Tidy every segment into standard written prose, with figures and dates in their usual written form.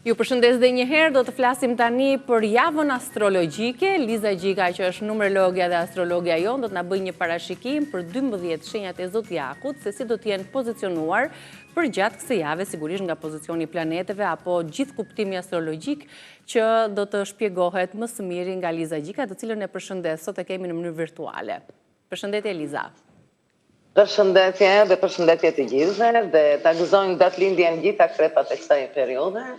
Ju përshëndes dhe njëherë, do të flasim tani për javën astrologjike. Liza Gjika, që është numerologja dhe astrologja jonë, do të na bëjë një parashikim për 12 shenjat e zodiakut, se si do të jenë pozicionuar për gjatë kësaj jave, sigurisht nga pozicioni i planeteve apo gjithë kuptimi astrologjik që do të shpjegohet më së miri nga Liza Gjika, të cilën e përshëndes. Sot e kemi në mënyrë virtuale. Përshëndetje Liza. Përshëndetje dhe përshëndetje të gjithëve dhe ta gëzojmë datëlindjen gjitha krepat e kësaj periudhe.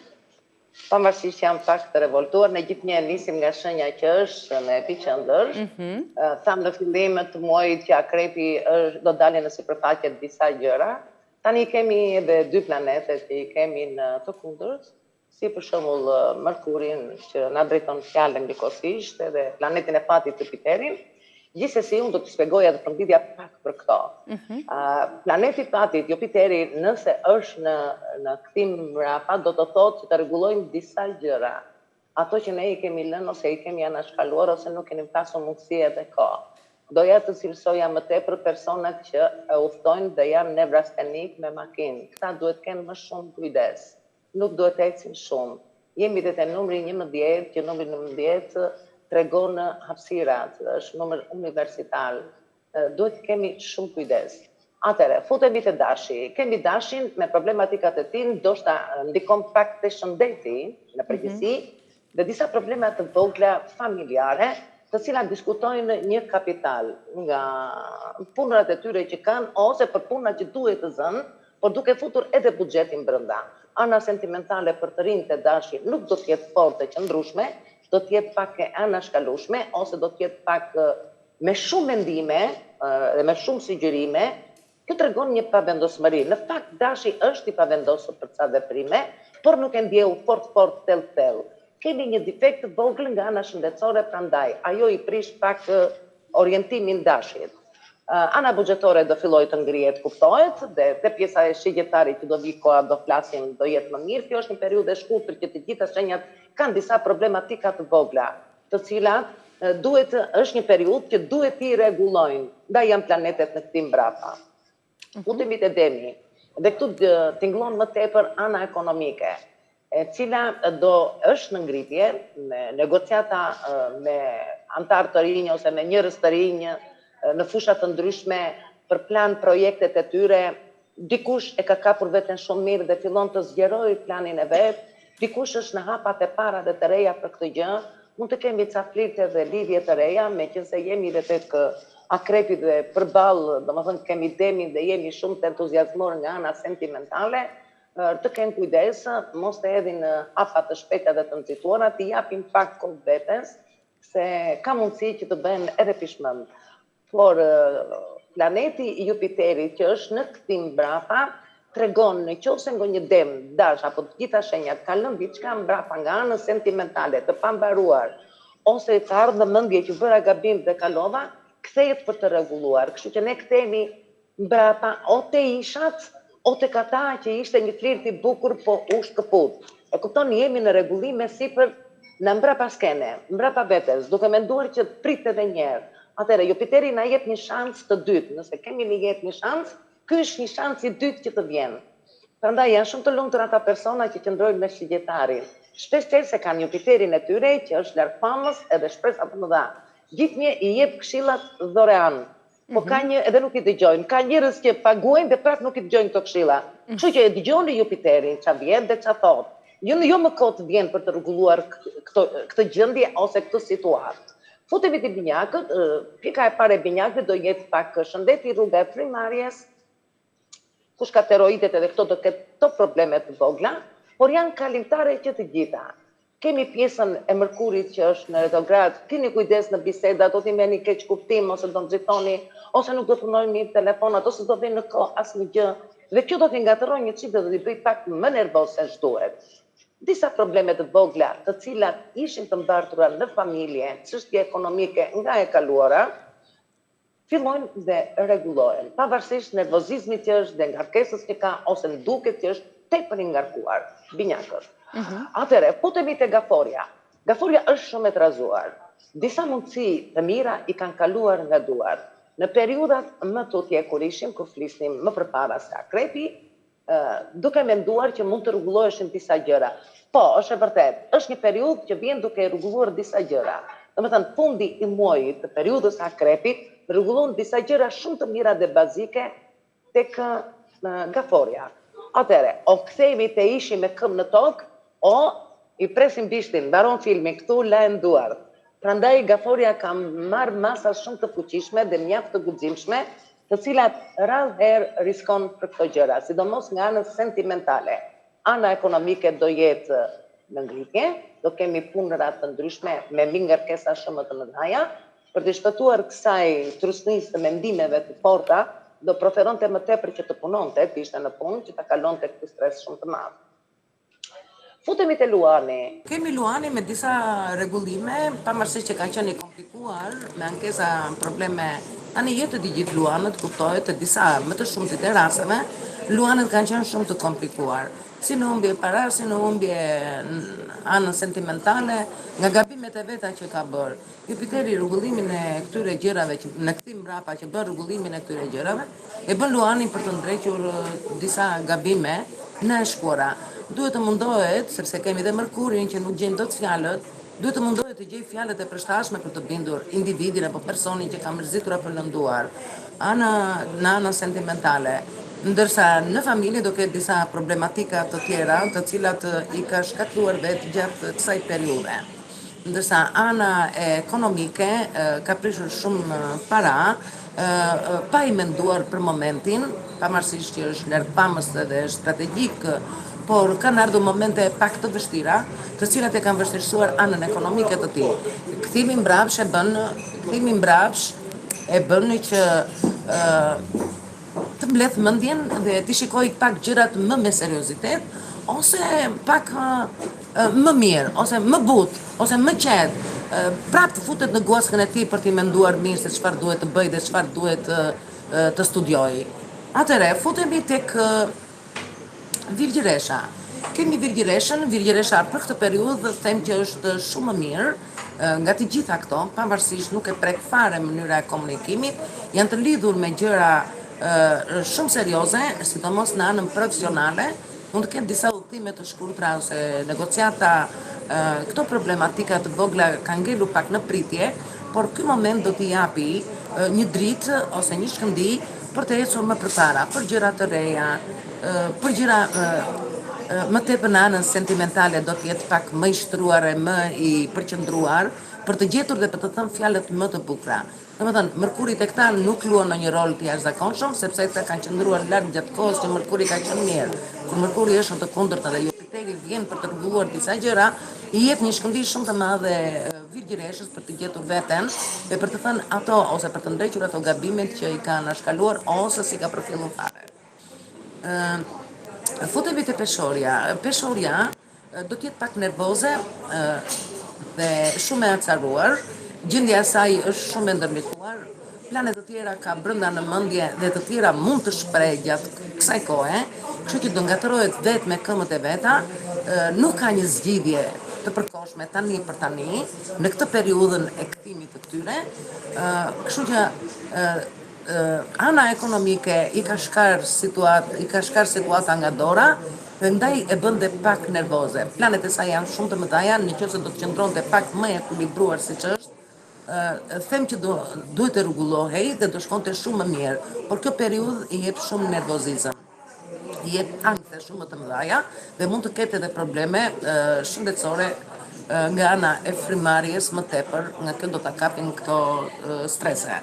Pavarësisht që jam pak të revoltuar, ne gjithnjë nisim nga shenja që është në epicëndër. Tham në fillim të muajit që akrepi do dalin në sipërfaqe disa gjëra. Tani kemi edhe 2 planetet që i kemi në të kundërt, si për shembull Mërkurin që na drejton fjalën njëkohësisht edhe planetin e fatit Jupiterin. Gjithsesi, unë do të shpjegoja dhe përmbledhja pak për këto. Planeti fatit, Jupiteri, nëse është në kthim mbrapa, do të thotë që të rregullojmë disa gjëra. Ato që ne i kemi lënë ose i kemi anashkaluar ose nuk kemi pasur mundësi edhe kohë. Doja të cilësoja më tepër personat që e udhtojnë dhe janë nevrastenik me makinë. Këta duhet kenë më shumë kujdes. Nuk duhet ecin shumë. Jemi dhe te numri 11, që numri 11 tregon hapësirat, është numër universitar. Duhet kemi shumë kujdes. Atëre, futemi te dashi. Kemi dashin me problematikat e tij, ndoshta ndikon pak te shëndeti në përgjithësi, dhe disa probleme të vogla familjare, të cilat diskutojnë një kapital nga punërat e tyre që kanë ose për punat që duhet të zënë, por duke futur edhe buxhetin brenda. Ana sentimentale për të rinjtë e dashit nuk do të jetë forte e qëndrueshme, do të jetë pak e anashkalueshme ose do të jetë pak me shumë mendime dhe me shumë sugjerime. Kjo tregon një pavendosmëri. Në fakt dashi është i pavendosur për ca veprime, por nuk e ndjeu fort thellë. Kemi një defekt të vogël nga ana shëndetësore, prandaj ajo i prish pak orientimin dashit. Ana buxhetore do filloj të ngrihet, kuptohet, dhe te pjesa e shigjetarit që do vi koha do flasim, do jetë më mirë. Kjo është një periudhë e shkurtër që të gjitha shenjat kanë disa problematika të vogla, të cilat është një periudhë që duhet t'i rregullojnë. Ndaj janë planetet në kthim mbrapa. Futemi te Demi. Dhe këtu tingëllon më tepër ana ekonomike, e cila është në ngritje, me negociata me antar të rinj ose me njerëz të rinj në fusha të ndryshme për plan projektet e tyre. Dikush e ka kapur veten shumë mirë dhe fillon të zgjerojë planin e vet. Dikush është në hapat e para dhe të reja për këtë gjë. Mund të kemi ca flirte dhe lidhje të reja, meqense jemi dhe tek akrepi dhe përballë, domethënë kemi Demin dhe jemi shumë të entuziazmuar nga ana sentimentale. Të kenë kujdes, mos të hedhin në hapa të shpejta dhe të nxituara, të japin pak kohë vetes, se ka mundësi që të bëhen edhe pishmend. Por planeti Jupiteri që është në kthim mbrapa tregon nëse ngonjë dem, dash apo të gjitha shenjat ka lënë diçka mbrapa nga ana sentimentale të pambaruar ose të ardhur në mendje që bëra gabim dhe kalova, kthehet për të rregulluar. Kështu që ne kthehemi mbrapa o te ishat o tek ata që ishte një flirt i bukur po u shkëput. E kuptoni, jemi në rregullim me sipër në mbrapa skene, mbrapa vetes, duke menduar që të prit edhe një herë. Atëherë, Jupiteri na jep një shans të dytë. Nëse kemi një shans, ky është një shans i dytë që të vjen. Prandaj janë shumë të lumtur ata persona që qëndrojnë me shigjetarin. Shpesh se kanë Jupiterin e tyre që është larg famës edhe shpresa të mëdha. Gjithnjë i jep këshillat dhorean. Po ka një edhe nuk i dëgjojnë. Ka njerëz që paguajnë dhe prap nuk i dëgjojnë këto këshilla. Kështu që e dëgjoni Jupiterin, ç'a vjen dhe ç'a thot. Jo më kot vjen për të rregulluar këtë gjendje ose këtë situatë. Futemi te binjakët, pika e parë e binjakëve do jetë pak shëndeti, rruga e frymarrjes. Kush ka teroidet edhe këto do ketë këto probleme të vogla, por janë kalimtare që të gjitha. Kemi pjesën e Mërkurit që është në retrograd, keni kujdes në biseda, do t'i merrni keq kuptim ose do nxitoni, ose nuk do të punojnë mirë telefonat, ose do vinë në kohë asnjë gjë. Dhe kjo do t'i ngatërrojë një çik dhe do t'i bëj pak më nervoz se ç'duhet. Disa probleme të vogla, të cilat ishin të mbartura në familje, çështje ekonomike nga e kaluara, fillojnë dhe rregullohen, pavarësisht nervozizmit që është dhe ngarkesës që ka, ose në duket që është tepër i ngarkuar, binjakët. Atëre, futemi te Gaforia. Gaforia është shumë e trazuar. Disa mundësi të mira i kanë kaluar nga duar. Në periudat më tutje kur ishim, kur flisnim më përpara se akrepi, duke menduar që mund të rregulloheshin disa gjëra. Po, është e vërtet, është një periudhë që vjen duke rregulluar disa gjëra. Domethënë, fundi i muajit të periudhës akrepit rregullon disa gjëra shumë të mira dhe bazike tek gaforja. Atëre, o kthehemi te ishi me këmbë në tokë, o i presim bishtin, mbaron filmi këtu, lahen duart. Prandaj gaforja ka marrë masa shumë të fuqishme dhe mjaft të guximshme, të cilat rrallë herë riskon për këto gjëra, sidomos nga anës sentimentale. Ana ekonomike do jetë në ngritje, do kemi punëra të ndryshme me mbi ngarkesa shumë të mëdha, për të shpëtuar kësaj trusnisë të mendimeve të forta, do preferonte më tepër që të punonte, të ishte në punë, që ta kalonte këtë stres shumë të madh. Futemi te Luani. Kemi Luani me disa rregullime, pavarësisht që kanë qenë komplikuar, me ankesa probleme. Tani jetë të gjithë luanët, kuptohet të disa, më të shumtit e rasteve, luanët kanë qenë shumë të komplikuar. Si në humbje para, si në humbje anën sentimentale, nga gabimet e veta që ka bërë. Jupiteri rregullimin e këtyre gjërave, në këtij mbrapa që bën rregullimin e këtyre gjërave, e bën luanin për të ndrequr disa gabime në shkura. Duhet të mundohet, sepse kemi dhe Mërkurin që nuk gjen dot fjalët, duhet të mundohet të gjej fjalët e përshtatshme për të bindur individin apo personin që ka mërzitur apo lënduar. Në anën sentimentale, ndërsa në familje do ketë disa problematika të tjera, të cilat i ka shkatruar vetë gjatë kësaj periudhe. Ndërsa ana ekonomike ka prishur shumë para, pa i menduar për momentin, pavarësisht që është largpamës dhe strategjik, por kanë ardhur momente pak të vështira, të cilat e kanë vështirësuar anën ekonomike të tij. Kthimi mbrapsh e bën që të mbledh mendjen dhe të shikoj pak gjërat më me seriozitet, ose pak më mirë, ose më butë, ose më qetë. Prap të futet në guaskën e tij për t'i menduar mirë se çfarë duhet të bëj dhe çfarë duhet të studioj. Atëre, futemi tek Virgjëresha. Kemi Virgjëresha për këtë periudhë them që është shumë më mirë, nga të gjitha këto, pavarësisht nuk e prek fare mënyra e komunikimit, janë të lidhur me gjëra shumë serioze, sidomos në anën profesionale, mund të ketë disa udhëtime të shkurtra ose negociata, këto problematika të vogla kanë ngelur pak në pritje, por ky moment do t'i japi një dritë ose një shkëndi për të ecur më përpara, për gjëra të reja, për gjëra më tepër në anën sentimentale do të jetë pak më i shtruar e më i përqendruar për të gjetur dhe për të thënë fjalët më të bukura. Domethënë, Mërkuri tek ta nuk luan në një rol të jashtëzakonshëm, sepse ata kanë qëndruar larg gjatë kohës që Mërkuri ka qenë mirë. Kur Mërkuri është në të kundërtën dhe Jupiteri vjen për të rregulluar disa gjëra, i jep një shkëndijë shumë të madhe Virgjëreshës për të gjetur veten dhe për të thënë ato ose për të ndrequr ato gabimet që i kanë shkaluar ose si ka përfilluar fare. Futemi te Peshorja. Peshorja do t'jetë pak nervoze dhe shumë e acaruar, gjendja e saj është shumë e ndërmituar, planet të tjera ka brenda në mendje dhe të tjera mund të shpreh gjatë kësaj kohe, kështu që do ngatërohet vetë me këmbët e veta, nuk ka një zgjidhje të përkohshme tani për tani, në këtë periudhën e kthimit të këtyre, kështu që ana ekonomike i ka shkar situata nga dora dhe ndaj e bën dhe pak nervoze. Planet e saj janë shumë të mëdha, nëse do të qëndronte pak më ekuilibruar siç është, them që duhet të rregullohej dhe do shkonte shumë më mirë, por kjo periudhë i jep shumë nervozizëm. I jep ankse shumë të mëdha dhe mund të ketë edhe probleme shëndetësore nga ana e frymarrjes më tepër, nga kjo do ta kapin këto strese.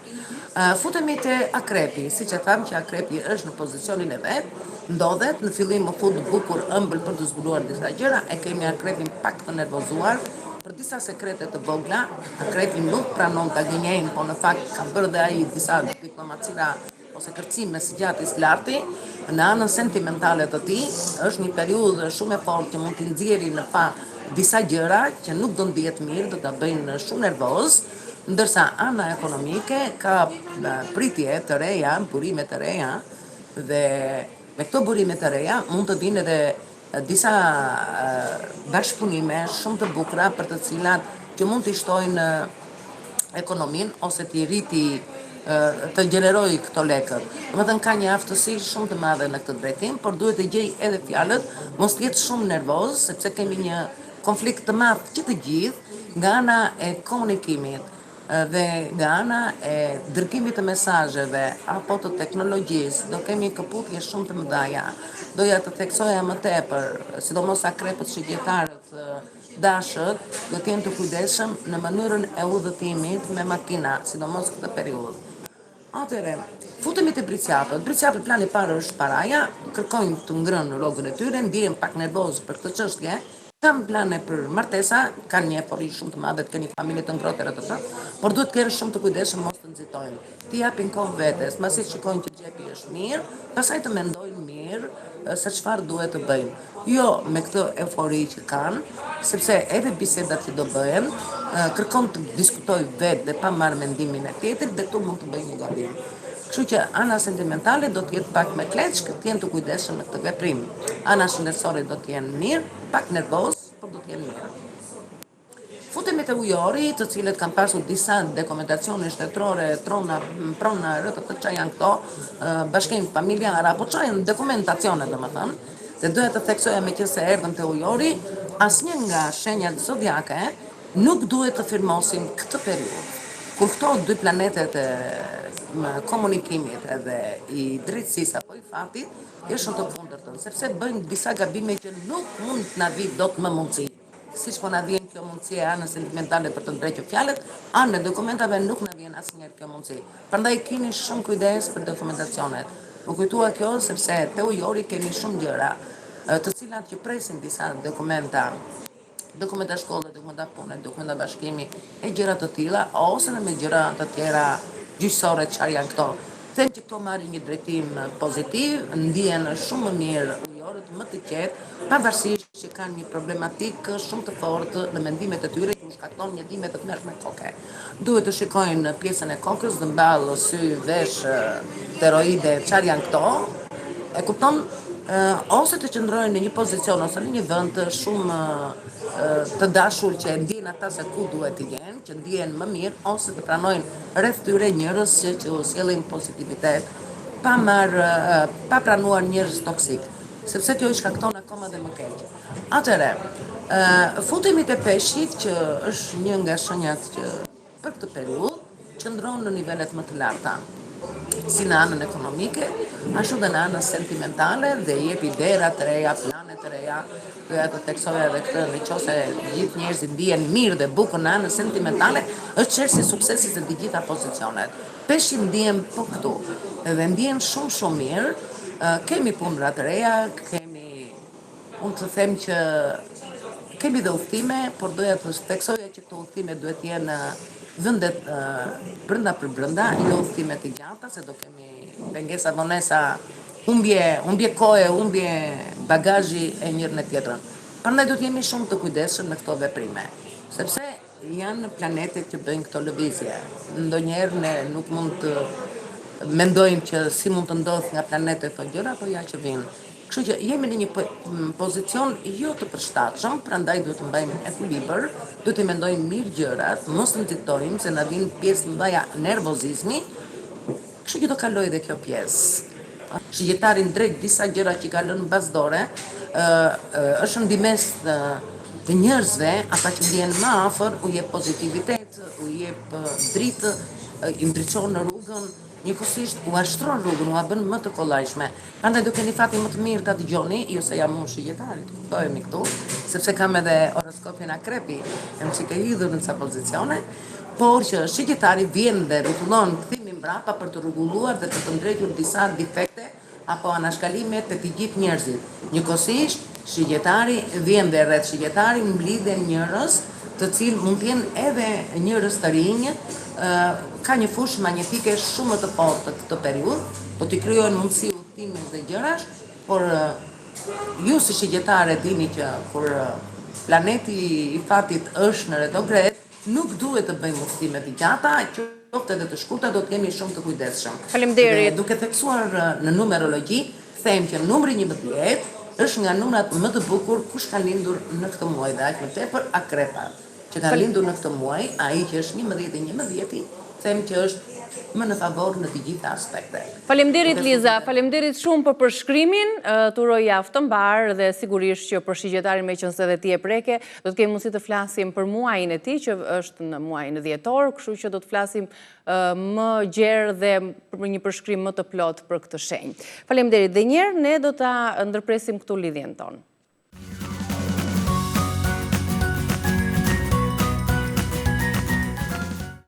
Futemi te Akrepi, siç e tham që Akrepi është në pozicionin e vet, ndodhet në fillim më fut bukur ëmbël për të zbuluar disa gjëra, e kemi Akrepin pak të nervozuar për disa sekrete të vogla. Akrepi nuk pranon ta gënjejnë, po në fakt ka bërë dhe ai disa diplomacira ose kërcime si gjatis larti. Në anën sentimentale të tij është një periudhë shumë e fortë që mund t'i nxjerrë në pa disa gjëra që nuk do ndihet mirë, do ta bëjnë shumë nervoz, ndërsa ana ekonomike ka pritje të reja, burime të reja, dhe me këto burime të reja mund të vinë edhe disa bashkëpunime shumë të bukura për të cilat që mund t'i shtojnë ekonominë ose t'i rriti të gjeneroj këto lekët. Domethënë ka një aftësi shumë të madhe në këtë drejtim, por duhet të gjej edhe fjalët, mos të jetë shumë nervoz, sepse kemi një konflikt të madh që të gjithë nga ana e komunikimit dhe nga ana e dërgimit të mesazheve apo të teknologjisë. Do kemi këputje shumë të mëdha. Doja të theksoja më tepër, sidomos akrepët shigjetarët, dashët, do të jenë të kujdesshëm në mënyrën e udhëtimit me makina, sidomos këtë periudhë. Atëre, futemi te bricjapët. Bricjapët plani parë është paraja, kërkojnë të ngrënë rrogën e tyre, ndihen pak nervoz për këtë çështje. Kam plane për martesa, kanë një efori shumë të madhe, të keni familje të ngrohtë të por duhet të kenë shumë të kujdesshëm mos të nxitojnë. Ti japin kohë vetes, pasi shikojnë që xhepi është mirë, pastaj të mendojnë mirë se çfarë duhet të bëjnë. Jo me këtë efori që kanë, sepse edhe bisedat që do bëhen, kërkon të diskutoj vetë dhe pa marrë mendimin e tjetrit dhe këtu mund të bëjnë një gabim. Kështu që ana sentimentale do të jetë pak me kleçk, të jenë të kujdesshëm në këtë veprim. Ana shëndetësore do të jenë mirë, pak nervoz, por do të jenë mirë. Futemi te ujori, të cilët kanë pasur disa dokumentacione shtetërore, prona, rreth çfarë janë këto, bashkim familjar apo çfarë janë dokumentacione domethënë. Dhe doja të theksoja meqense erdhëm te ujori, asnjë nga shenjat zodiake nuk duhet të firmosin këtë periudhë. Kur këto dy planetet e komunikimit edhe i drejtësisë apo i fatit, është të kundërtën, sepse bëjnë disa gabime që nuk mund të na vi dot më mundësi. Siç po na vjen kjo mundësi e anës sentimentale për të ndrejtur fjalët, anë e dokumentave nuk na vjen asnjëherë kjo mundësi. Prandaj keni shumë kujdes për dokumentacionet. Më kujtua kjo sepse te ujori kemi shumë gjëra, të cilat që presin disa dokumenta shkolle, dokumenta pune, dokumenta bashkimi e gjëra të tilla, ose me gjëra të tjera gjyqësore çfarë janë këto. Them që këto marrin një drejtim pozitiv, ndihen shumë më mirë ujorët, më të qetë, pavarësisht që kanë një problematikë shumë të fortë në mendimet e tyre që shkakton një dhimbje të tmerrshme koke. Duhet të shikojnë pjesën e kokës, dëmball, sy, vesh, steroide, çfarë janë këto. E kupton? Ose të qëndrojnë në një pozicion ose në një vend shumë të dashur që e ndjen ata se ku duhet të jenë, që ndjen më mirë, ose të pranojnë rreth tyre njerëz që sjellin pozitivitet, pa pranuar njerëz toksik, sepse kjo i shkakton akoma dhe më keq. Atëre, futemi te peshqit, që është një nga shenjat që për këtë periudhë qëndron në nivelet më të larta, si në anën ekonomike, ashtu dhe në anën sentimentale, dhe jep idera të reja, plane të reja. Doja të theksoja edhe këtë, nëse gjithë njerëzit ndihen mirë dhe bukur në anën sentimentale, është çështje suksesit të të gjitha pozicionet. Peshqit ndihen po këtu, dhe ndihen shumë mirë. Kemi punëra të reja, unë të them që kemi dhe udhëtime, por doja të theksoja që këto udhëtime duhet të jenë vendet brenda për brenda, jo udhëtime të gjata, se do kemi pengesa, vonesa, humbje kohe, humbje bagazhi e njërën e tjetrën. Prandaj do të jemi shumë të kujdesshëm në këto veprime, sepse janë planetet që bëjnë këto lëvizje. Ndonjëherë ne nuk mund të mendojmë që si mund të ndodhë nga planetet këto gjëra, po ja që vinë. Kështu që jemi në një pozicion jo të përshtatshëm, prandaj duhet të mbajmë ekuilibër, duhet të mendojmë mirë gjërat, mos të nxitojmë se na vin pjesë mëdha nervozizmi. Kështu që do kaloj edhe kjo pjesë. Shigjetarin drejt disa gjëra që ka lënë bazdore, është ndihmes të njerëzve, ata që ndjehen më afër, u jep pozitivitet, u jep dritë, i ndriçon në rrugën. Njëkohësisht u ashtron rrugën, u bën më të kollajshme. Prandaj do keni fatin më të mirë ta dëgjoni, jo se jam unë shigjetarit, kuptojmë këtu, sepse kam edhe horoskopin akrepi, jam çike hidhur në ca pozicione, por që shigjetari vjen dhe rrotullon kthimin mbrapa për të rregulluar dhe për të ndrejtur disa defekte apo anashkalime të gjithë njerëzit. Njëkohësisht shigjetari vjen dhe rreth shigjetarit mblidhen njerëz, të cilë mund të jenë edhe njerëz të rinj, ka një fushë magnetike shumë të fortë këtë periudhë, do t'i krijojnë mundësi udhëtimi dhe gjërash, por ju si shigjetare dini që kur planeti i fatit është në retrograd, nuk duhet të bëjmë udhëtime të gjata, qoftë edhe të shkurta, do të jemi shumë të kujdesshëm. Faleminderit. Duke theksuar në numerologji, them që numri 11 është nga numrat më të bukur kush ka lindur në këtë muaj, dhe aq më tepër akrepat që ka lindur në këtë muaj, ai që është 11 dhe 11, them që është më në favor në të gjitha aspektet. Faleminderit Liza, faleminderit shumë për përshkrimin, të uroj javë të mbar dhe sigurisht që për shigjetarin me qenë se dhe ti e preke, do të kemi mundësi të flasim për muajin e tij që është në muajin dhjetor, kështu që do të flasim më gjerë dhe për një përshkrim më të plot për këtë shenjë. Faleminderit dhe një herë, ne do ta ndërpresim këtu lidhjen tonë.